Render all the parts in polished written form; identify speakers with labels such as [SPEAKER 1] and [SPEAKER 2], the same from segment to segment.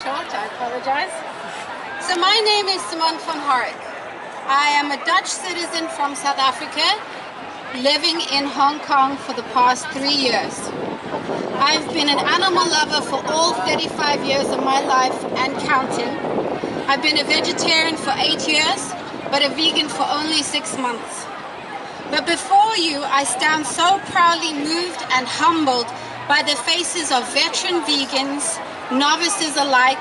[SPEAKER 1] short, I apologize. So my name is Simone van Horck. I am a Dutch citizen from South Africa, living in Hong Kong for the past 3 years. I've been an animal lover for all 35 years of my life and counting. I've been a vegetarian for 8 years, but a vegan for only 6 months. But before you, I stand so proudly moved and humbled by the faces of veteran vegans, novices alike,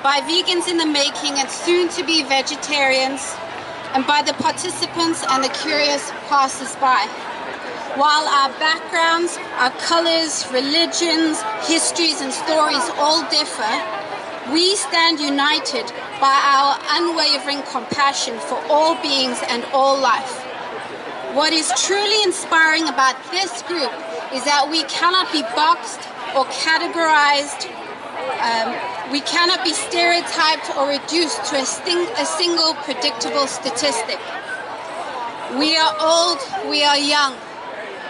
[SPEAKER 1] by vegans in the making and soon-to-be vegetarians, and by the participants and the curious passers-by. While our backgrounds, our colors, religions, histories, and stories all differ, we stand united by our unwavering compassion for all beings and all life. What is truly inspiring about this group is that we cannot be boxed or categorized, we cannot be stereotyped or reduced to a single predictable statistic. We are old, we are young,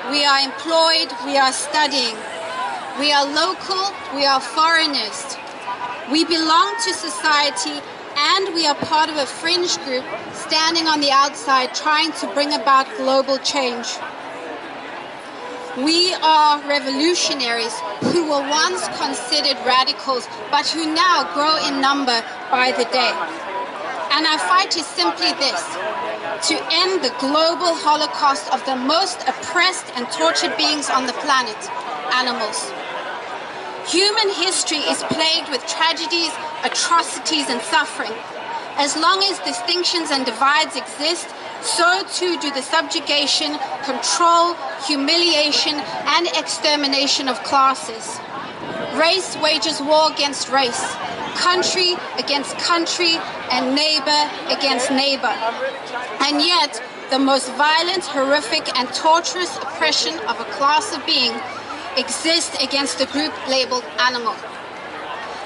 [SPEAKER 1] we are employed, we are studying, we are local, we are foreigners. We belong to society, and we are part of a fringe group standing on the outside trying to bring about global change. We are revolutionaries who were once considered radicals, but who now grow in number by the day. And our fight is simply this: to end the global holocaust of the most oppressed and tortured beings on the planet, animals. Human history is plagued with tragedies, atrocities, and suffering. As long as distinctions and divides exist, so too do the subjugation, control, humiliation, and extermination of classes. Race wages war against race, country against country, and neighbor against neighbor. And yet, the most violent, horrific, and torturous oppression of a class of being exists against the group labeled animal.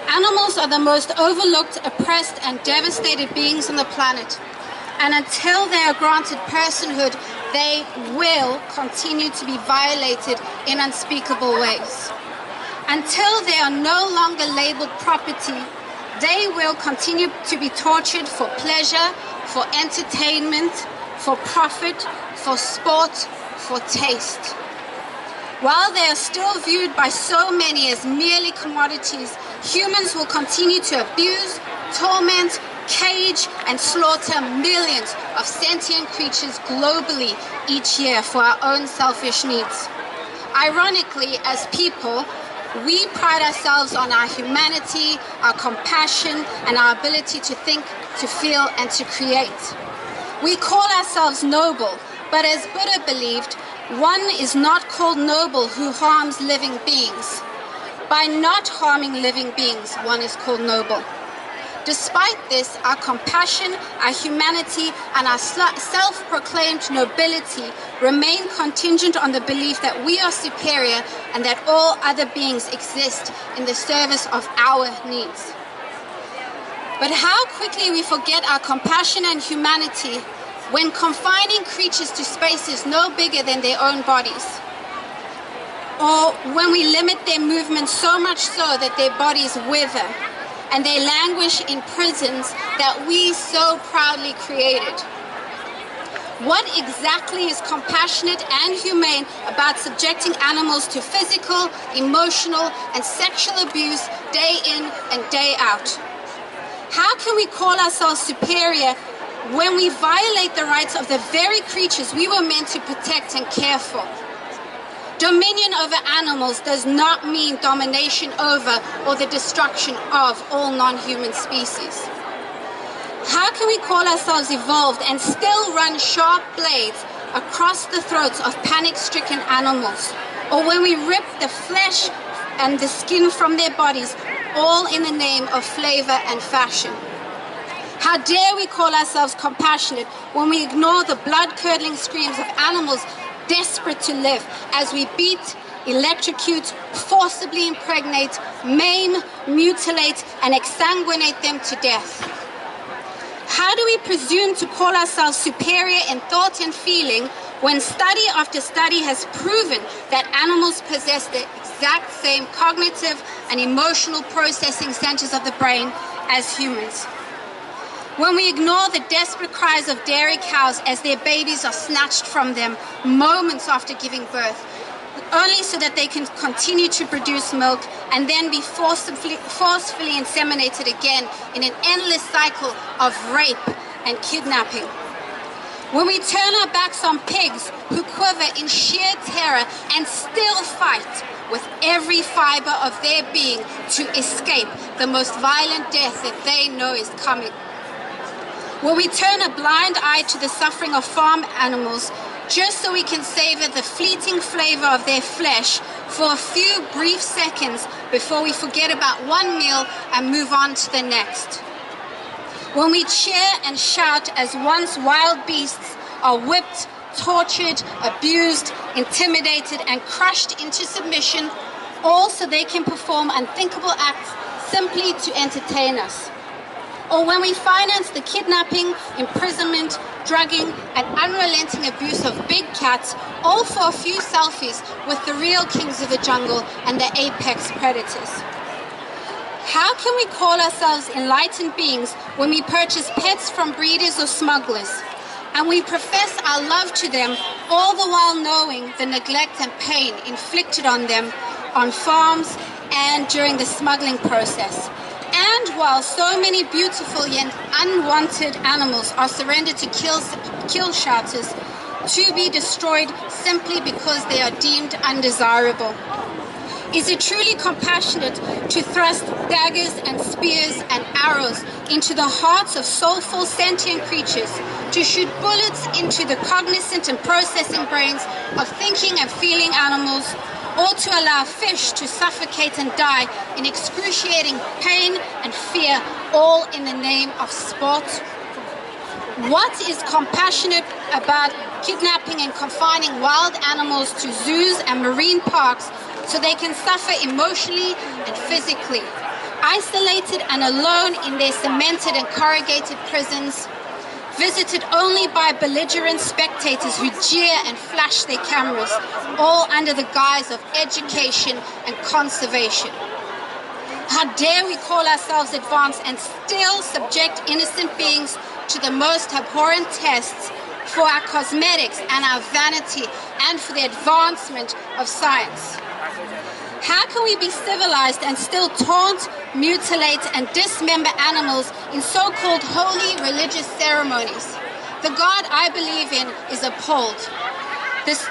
[SPEAKER 1] Animals are the most overlooked, oppressed, and devastated beings on the planet. And until they are granted personhood, they will continue to be violated in unspeakable ways. Until they are no longer labeled property, they will continue to be tortured for pleasure, for entertainment, for profit, for sport, for taste. While they are still viewed by so many as merely commodities, humans will continue to abuse, torment, cage, and slaughter millions of sentient creatures globally each year for our own selfish needs. Ironically, as people, we pride ourselves on our humanity, our compassion, and our ability to think, to feel, and to create. We call ourselves noble, but as Buddha believed, one is not called noble who harms living beings. By not harming living beings, one is called noble. Despite this, our compassion, our humanity, and our self-proclaimed nobility remain contingent on the belief that we are superior and that all other beings exist in the service of our needs. But how quickly we forget our compassion and humanity when confining creatures to spaces no bigger than their own bodies, or when we limit their movement so much so that their bodies wither and they languish in prisons that we so proudly created. What exactly is compassionate and humane about subjecting animals to physical, emotional, and sexual abuse day in and day out? How can we call ourselves superior when we violate the rights of the very creatures we were meant to protect and care for? Dominion over animals does not mean domination over or the destruction of all non-human species. How can we call ourselves evolved and still run sharp blades across the throats of panic-stricken animals? Or when we rip the flesh and the skin from their bodies, all in the name of flavor and fashion? How dare we call ourselves compassionate when we ignore the blood-curdling screams of animals desperate to live as we beat, electrocute, forcibly impregnate, maim, mutilate, and exsanguinate them to death? How do we presume to call ourselves superior in thought and feeling when study after study has proven that animals possess the exact same cognitive and emotional processing centers of the brain as humans. When we ignore the desperate cries of dairy cows as their babies are snatched from them moments after giving birth, only so that they can continue to produce milk and then be forcefully inseminated again in an endless cycle of rape and kidnapping. When we turn our backs on pigs who quiver in sheer terror and still fight with every fiber of their being to escape the most violent death that they know is coming. When we turn a blind eye to the suffering of farm animals just so we can savor the fleeting flavor of their flesh for a few brief seconds before we forget about one meal and move on to the next. When we cheer and shout as once wild beasts are whipped, tortured, abused, intimidated, and crushed into submission, all so they can perform unthinkable acts simply to entertain us. Or when we finance the kidnapping, imprisonment, drugging, and unrelenting abuse of big cats, all for a few selfies with the real kings of the jungle and the apex predators. How can we call ourselves enlightened beings when we purchase pets from breeders or smugglers, and we profess our love to them, all the while knowing the neglect and pain inflicted on them on farms and during the smuggling process? And while so many beautiful yet unwanted animals are surrendered to kill shelters to be destroyed simply because they are deemed undesirable. Is it truly compassionate to thrust daggers and spears and arrows into the hearts of soulful sentient creatures, to shoot bullets into the cognizant and processing brains of thinking and feeling animals, or to allow fish to suffocate and die in excruciating pain and fear, all in the name of sport? What is compassionate about kidnapping and confining wild animals to zoos and marine parks so they can suffer emotionally and physically, isolated and alone in their cemented and corrugated prisons, visited only by belligerent spectators who jeer and flash their cameras, all under the guise of education and conservation? How dare we call ourselves advanced and still subject innocent beings to the most abhorrent tests for our cosmetics and our vanity and for the advancement of science? How can we be civilized and still taunt, mutilate, and dismember animals in so-called holy religious ceremonies? The God I believe in is appalled.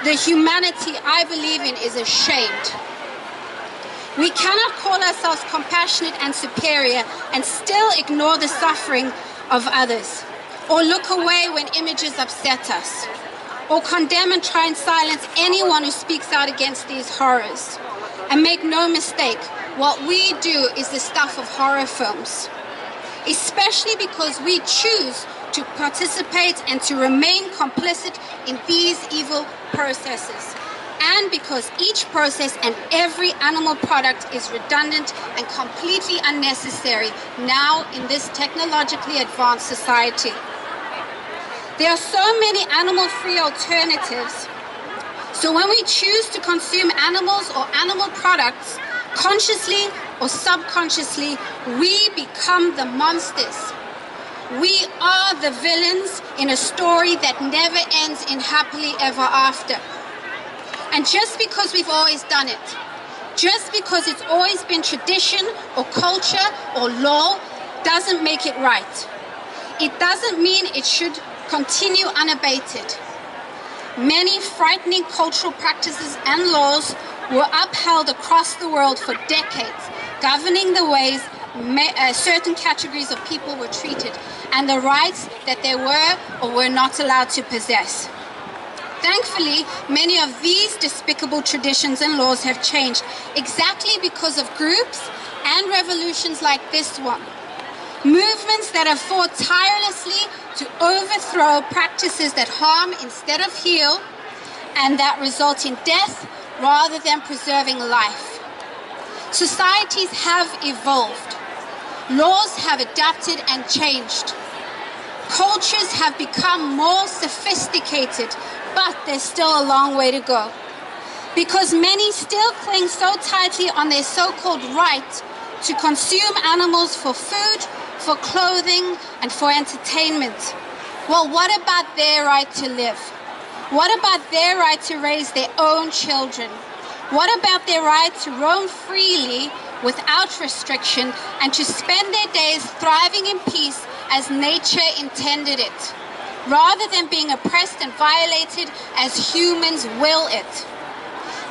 [SPEAKER 1] The humanity I believe in is ashamed. We cannot call ourselves compassionate and superior and still ignore the suffering of others, or look away when images upset us, or condemn and try and silence anyone who speaks out against these horrors. And make no mistake, what we do is the stuff of horror films, especially because we choose to participate and to remain complicit in these evil processes, and because each process and every animal product is redundant and completely unnecessary now in this technologically advanced society. There are so many animal-free alternatives. So when we choose to consume animals or animal products, consciously or subconsciously, we become the monsters. We are the villains in a story that never ends in happily ever after. And just because we've always done it, just because it's always been tradition or culture or law, doesn't make it right. It doesn't mean it should continue unabated. Many frightening cultural practices and laws were upheld across the world for decades, governing the ways certain categories of people were treated and the rights that they were or were not allowed to possess. Thankfully, many of these despicable traditions and laws have changed exactly because of groups and revolutions like this one. Movements that have fought tirelessly to overthrow practices that harm instead of heal, and that result in death rather than preserving life. Societies have evolved. Laws have adapted and changed. Cultures have become more sophisticated, but there's still a long way to go. because many still cling so tightly on their so-called right to consume animals for food, for clothing, and for entertainment. Well, what about their right to live? What about their right to raise their own children? What about their right to roam freely without restriction and to spend their days thriving in peace as nature intended it, rather than being oppressed and violated as humans will it?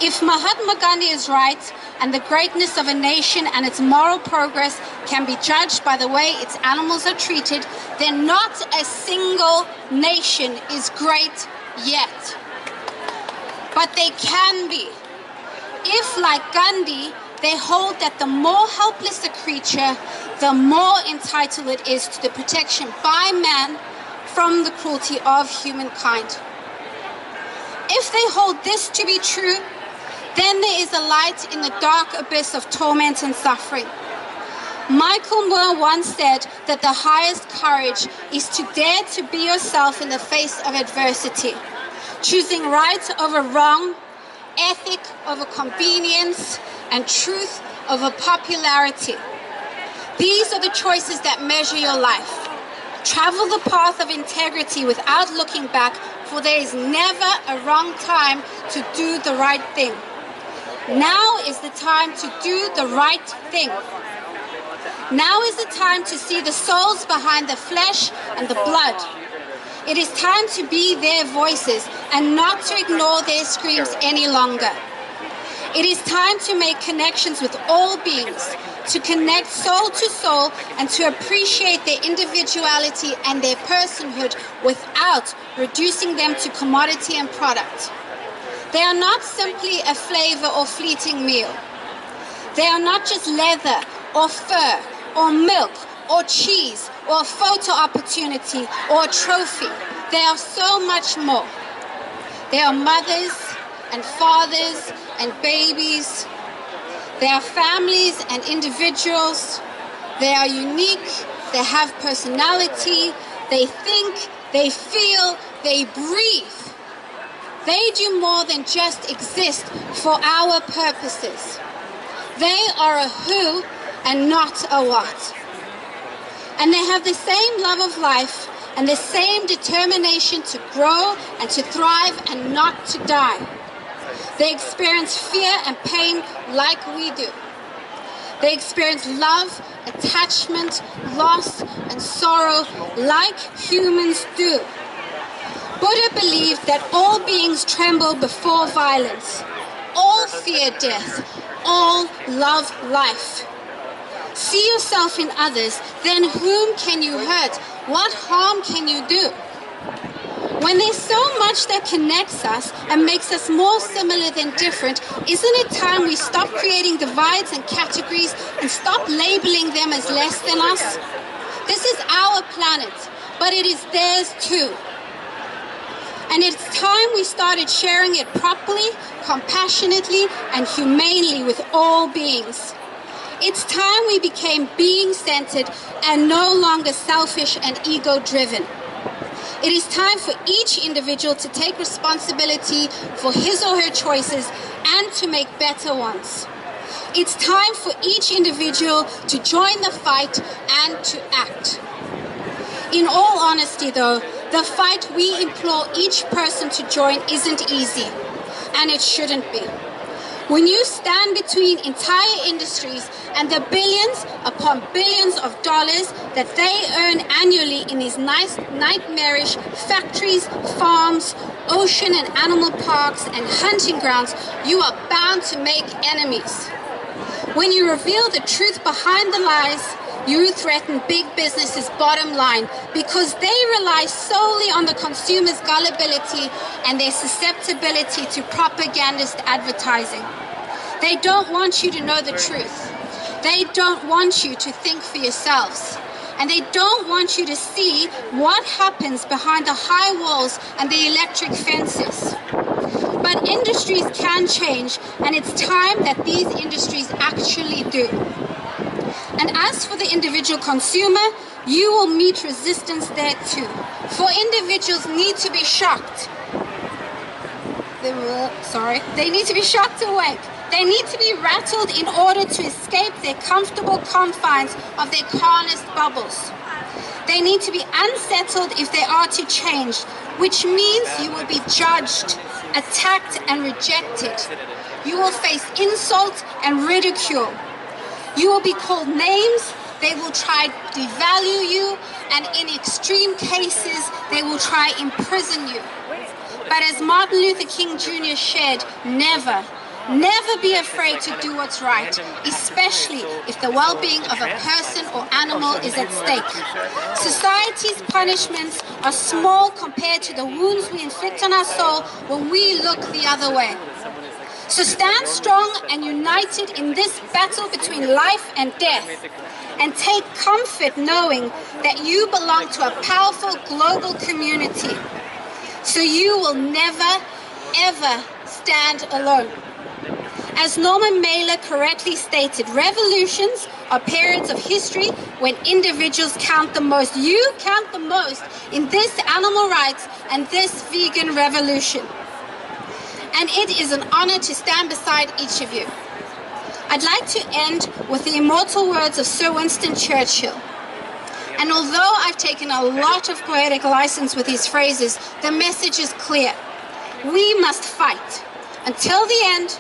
[SPEAKER 1] If Mahatma Gandhi is right, and the greatness of a nation and its moral progress can be judged by the way its animals are treated, then not a single nation is great yet. But they can be. If, like Gandhi, they hold that the more helpless a creature, the more entitled it is to the protection by man from the cruelty of humankind. If they hold this to be true, then there is a light in the dark abyss of torment and suffering. Michael Moore once said that the highest courage is to dare to be yourself in the face of adversity, choosing right over wrong, ethic over convenience, and truth over popularity. These are the choices that measure your life. Travel the path of integrity without looking back, for there is never a wrong time to do the right thing. Now is the time to do the right thing. Now is the time to see the souls behind the flesh and the blood. It is time to be their voices and not to ignore their screams any longer. It is time to make connections with all beings, to connect soul to soul and to appreciate their individuality and their personhood without reducing them to commodity and product. They are not simply a flavor or fleeting meal. They are not just leather or fur or milk or cheese or a photo opportunity or a trophy. They are so much more. They are mothers and fathers and babies. They are families and individuals. They are unique. They have personality. They think, they feel, they breathe. They do more than just exist for our purposes. They are a who and not a what. And they have the same love of life and the same determination to grow and to thrive and not to die. They experience fear and pain like we do. They experience love, attachment, loss, and sorrow like humans do. Buddha believed that all beings tremble before violence, all fear death, all love life. See yourself in others, then whom can you hurt? What harm can you do? When there's so much that connects us and makes us more similar than different, isn't it time we stop creating divides and categories and stop labeling them as less than us? This is our planet, but it is theirs too. And it's time we started sharing it properly, compassionately, and humanely with all beings. It's time we became being-centered and no longer selfish and ego-driven. It is time for each individual to take responsibility for his or her choices and to make better ones. It's time for each individual to join the fight and to act. In all honesty, though, the fight we implore each person to join isn't easy, and it shouldn't be. When you stand between entire industries and the billions upon billions of dollars that they earn annually in these nice, nightmarish factories, farms, ocean and animal parks, and hunting grounds, you are bound to make enemies. When you reveal the truth behind the lies, you threaten big business's bottom line because they rely solely on the consumer's gullibility and their susceptibility to propagandist advertising. They don't want you to know the truth. They don't want you to think for yourselves. And they don't want you to see what happens behind the high walls and the electric fences. But industries can change, and it's time that these industries actually do. And as for the individual consumer, you will meet resistance there too. For individuals need to be shocked. they need to be shocked awake. They need to be rattled in order to escape their comfortable confines of their carnist bubbles. They need to be unsettled if they are to change, which means you will be judged, attacked, and rejected. You will face insult and ridicule. You will be called names. They will try to devalue you, and in extreme cases, they will try to imprison you. But as Martin Luther King Jr. shared, never be afraid to do what's right, especially if the well-being of a person or animal is at stake. Society's punishments are small compared to the wounds we inflict on our soul when we look the other way. So stand strong and united in this battle between life and death, and take comfort knowing that you belong to a powerful global community. So you will never, ever stand alone. As Norman Mailer correctly stated, revolutions are periods of history when individuals count the most. You count the most in this animal rights and this vegan revolution. And it is an honor to stand beside each of you. I'd like to end with the immortal words of Sir Winston Churchill. And although I've taken a lot of poetic license with these phrases, the message is clear. We must fight until the end,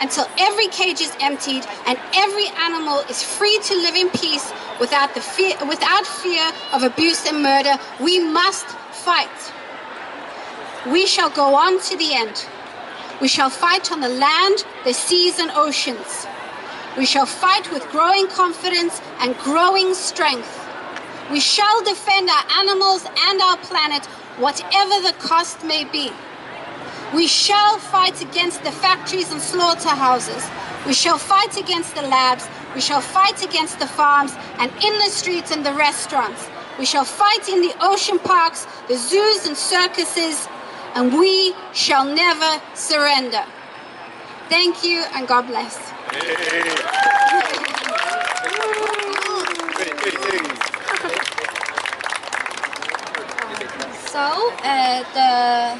[SPEAKER 1] until every cage is emptied and every animal is free to live in peace without fear of abuse and murder. We must fight. We shall go on to the end. We shall fight on the land, the seas and oceans. We shall fight with growing confidence and growing strength. We shall defend our animals and our planet, whatever the cost may be. We shall fight against the factories and slaughterhouses. We shall fight against the labs. We shall fight against the farms and in the streets and the restaurants. We shall fight in the ocean parks, the zoos and circuses, and we shall never surrender. Thank you and God bless.
[SPEAKER 2] So, the